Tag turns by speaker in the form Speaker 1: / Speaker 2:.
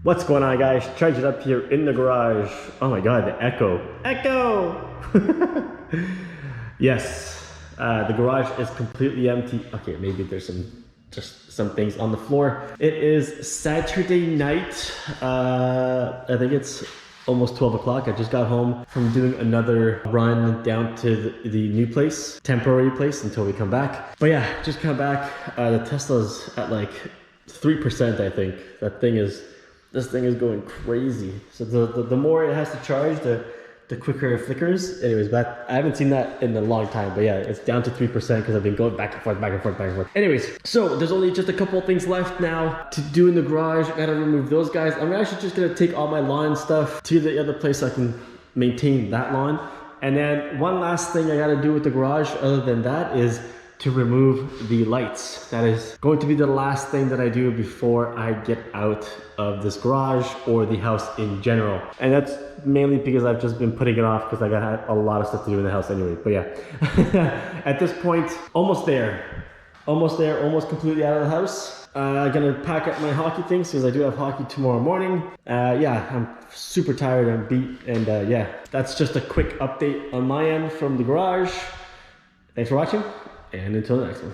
Speaker 1: What's going on, guys? Charge it up here in the garage. Oh my god, the echo. Yes, the garage is completely empty. Okay, maybe there's just some things on the floor. It is Saturday night. I think it's almost 12 o'clock. I just got home from doing another run down to the new place, temporary place until we come back. But yeah, just come back. The Tesla's at like 3%, I think. This thing is going crazy. So the more it has to charge, the quicker it flickers. Anyways, but I haven't seen that in a long time. But yeah, it's down to 3% because I've been going back and forth, back and forth, back and forth. Anyways, so there's only just a couple of things left now to do in the garage. I gotta remove those guys. I'm actually just gonna take all my lawn stuff to the other place so I can maintain that lawn. And then one last thing I gotta do with the garage other than that is to remove the lights. That is going to be the last thing that I do before I get out of this garage or the house in general. And that's mainly because I've just been putting it off because I got a lot of stuff to do in the house anyway. But yeah, at this point, almost there, almost completely out of the house. I'm gonna pack up my hockey things because I do have hockey tomorrow morning. Yeah, I'm super tired and beat. And yeah, that's just a quick update on my end from the garage. Thanks for watching. And until the next one.